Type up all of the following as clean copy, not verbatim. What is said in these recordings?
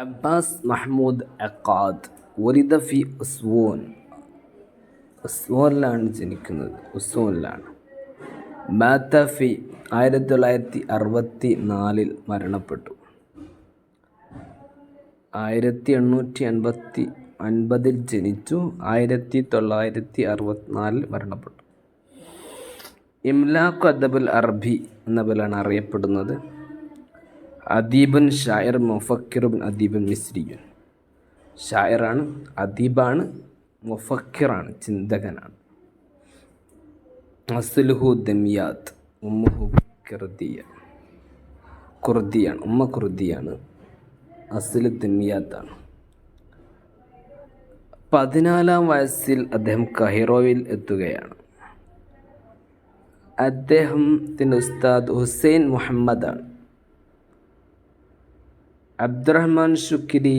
Abbas Mahmood അഖാദ് വലിദ ഫി ഉസ്വൂൻ. ഉസ്വൂനിലാണ് ജനിക്കുന്നത്. ഉസ്വൂനിലാണ്. മാത ഫി 1964 മരണപ്പെട്ടു. 1850 ജനിച്ചു. 1964 മരണപ്പെട്ടു. ഇംലാഖ് അദബുൽ അറബി എന്ന പേരിലാണ് അറിയപ്പെടുന്നത്. അദീബുൻ ഷായർ മുഫക്കിറുൻ അദീബുൻ മിസ്രിയുൻ. ഷായറാണ്, അദീബാണ്, മുഫക്കിറാണ്, ചിന്തകനാണ്. അസ്ലുഹു ദമിയാത്ത്, ഉമ്മുഹു കുർദിയാണ്, ഉമ്മ കുർദിയാണ്, അസ്ല് ദമിയാത്താണ്. 14-ാം വയസ്സിൽ അദ്ദേഹം കഹിറോയിൽ എത്തുകയാണ്. അദ്ദേഹത്തിൻ്റെ ഉസ്താദ് ഹുസൈൻ മുഹമ്മദാണ്. അബ്ദുറഹ്മാൻ ഷുക്രി,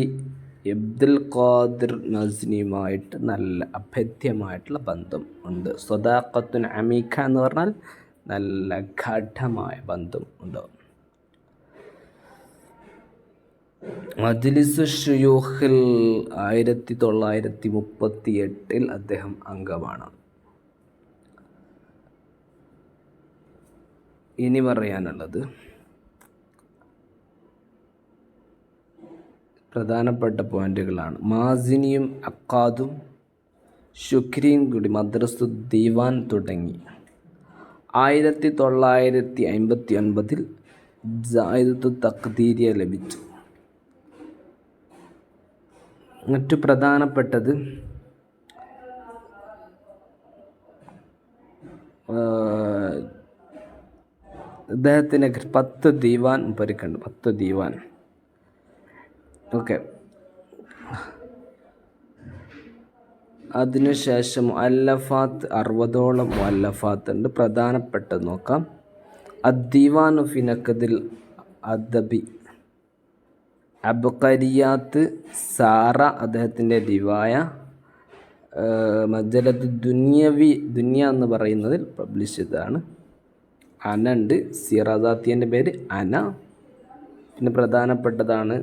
അബ്ദുൽ ഖാദിർ നസ്നിയുമായിട്ട് നല്ല അഭേദ്യമായിട്ടുള്ള ബന്ധം ഉണ്ട്. സ്വദാഖത്തുൻ അമീഖ എന്ന് പറഞ്ഞാൽ നല്ല ഗാഢമായ ബന്ധം ഉണ്ടാവും. മജ്ലിസ് ശുയൂഖിൽ 1938 അദ്ദേഹം അംഗമാണ്. ഇനി പറയാനുള്ളത് പ്രധാനപ്പെട്ട പോയിന്റുകളാണ്. മാസിനിയും അഖാദും ശുക്രിയും കൂടി മദ്രസു ദീവാൻ തുടങ്ങി. 1959 ജായിദത്തു തഖ്ദീരിയ ലഭിച്ചു. മറ്റു പ്രധാനപ്പെട്ടത് അദ്ദേഹത്തിന് 10 ദീവാൻ പരിക്കുണ്ട്. 10 ദീവാൻ. ഓക്കെ. അതിനുശേഷം മുഅല്ലഫാത്ത് 60ഓളം മുഅല്ലഫാത്ത് ഉണ്ട്. പ്രധാനപ്പെട്ടത് നോക്കാം. അദ്ദീവാനു ഫി നഖദിൽ അദബി, അബ്ഖരിയാത്ത്, സാറ അദ്ദേഹത്തിൻ്റെ റിവായ, മജലത്ത് ദുനിയ എന്ന് പറയുന്നതിൽ പബ്ലിഷ് ചെയ്തതാണ്. അന ഉണ്ട്. സിറാദാത്തിൻ്റെ പേര് അന. പിന്നെ പ്രധാനപ്പെട്ടതാണ്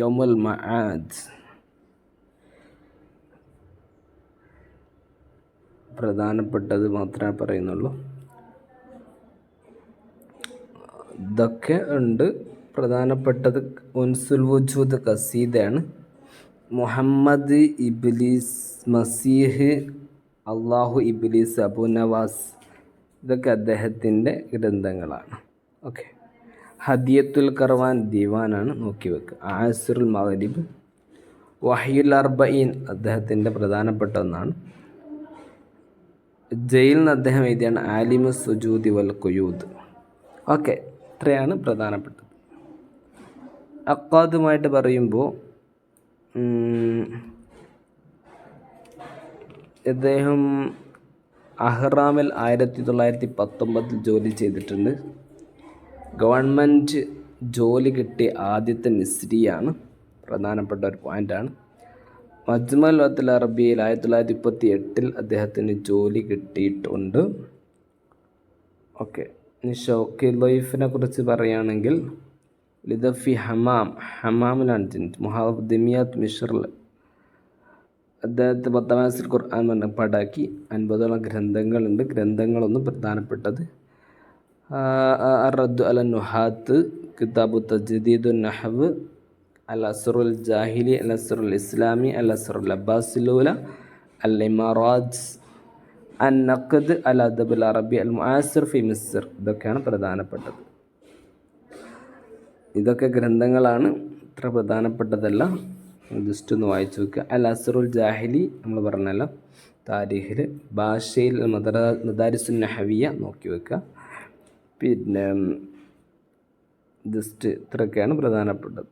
യൗമുൽ മആദ്. പ്രധാനപ്പെട്ടത് മാത്രമേ പറയുന്നുള്ളൂ. ഇതൊക്കെ ഉണ്ട്. പ്രധാനപ്പെട്ടത് ഉൻസുൽ വുജൂദ് ഖസീദയാണ്. മുഹമ്മദ് ഇബ്ലീസ്, മസീഹ്, അള്ളാഹു, ഇബ്ലീസ്, അബു നവാസ്, ഇതൊക്കെ അദ്ദേഹത്തിൻ്റെ ഗ്രന്ഥങ്ങളാണ്. ഓക്കെ. ഹദിയത്തുൽ കർവാൻ ദീവാനാണ്, നോക്കി വെക്കുക. ആസിറുൽ മഗ്രിബ്, വഹ്യുൽ അർബഈൻ അദ്ദേഹത്തിൻ്റെ പ്രധാനപ്പെട്ട ഒന്നാണ്. ജയിലിൽ നിന്ന് അദ്ദേഹം എഴുതിയാണ് ആലിമു സുജൂദി വൽ ഖുയൂദ്. ഓക്കെ, ഇത്രയാണ് പ്രധാനപ്പെട്ടത്. അഖാദുമായിട്ട് പറയുമ്പോൾ അദ്ദേഹം അഹ്റാമിൽ 1919 ജോലി ചെയ്തിട്ടുണ്ട്. ഗവൺമെൻറ് ജോലി കിട്ടിയ ആദ്യത്തെ മിസ്രിയാണ്. പ്രധാനപ്പെട്ട ഒരു പോയിൻ്റാണ്. മജ്മൽ വത്തുൽ അറബിയിൽ 1938 അദ്ദേഹത്തിന് ജോലി കിട്ടിയിട്ടുണ്ട്. ഓക്കെ. ഇനി ഷൗക്കി ലൊയ്ഫിനെ കുറിച്ച് പറയുകയാണെങ്കിൽ ലിദഫി ഹമാമിലാണ് ജനിച്ചത്. മുഹദ്ദിമിയാത്ത് മിശ്റിൽ അദ്ദേഹത്തെ 10-ാം വയസ്സിൽ ഖുർആൻ മനപ്പാടാക്കി. 50ഓളം ഗ്രന്ഥങ്ങളുണ്ട്. ഗ്രന്ഥങ്ങളൊന്നും പ്രധാനപ്പെട്ടത് അറദ്ദു അല നുഹാത്ത്, കിതാബു തജ്ദീദുൻ നഹ്വ്, അൽ അസ്റുൽ ജാഹിലി, അൽ അസ്റുൽ ഇസ്ലാമി, അൽ അസ്റുൽ അബ്ബാസിലൂല, അൽ ഇമാറാജ്, അൻ നഖദ്, അൽ അദബുൽ അറബി, അൽ മുആസിർ ഫി മിസ്ർ. ഇതൊക്കെയാണ് പ്രധാനപ്പെട്ടത്. ഇതൊക്കെ ഗ്രന്ഥങ്ങളാണ്. ഇത്ര പ്രധാനപ്പെട്ടതല്ല. ജസ്റ്റ് ഒന്ന് വായിച്ചു വെക്കുക. അൽ അസ്റുൽ ജാഹിലി നമ്മൾ പറഞ്ഞല്ലോ, താരീഖിൽ. ഭാഷയിൽ മദാരിസുൻ നഹവിയ നോക്കി വെക്കുക. പിന്നെ ജസ്റ്റ് ഇത്രയൊക്കെയാണ് പ്രധാനപ്പെട്ടത്.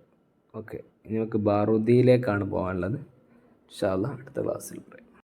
ഓക്കെ. ഇനി നമുക്ക് ബാറൂദിയിലേക്കാണ് പോകാനുള്ളത്. ഇൻഷാ അല്ലാഹ് അടുത്ത ക്ലാസ്സിൽ പറയാം.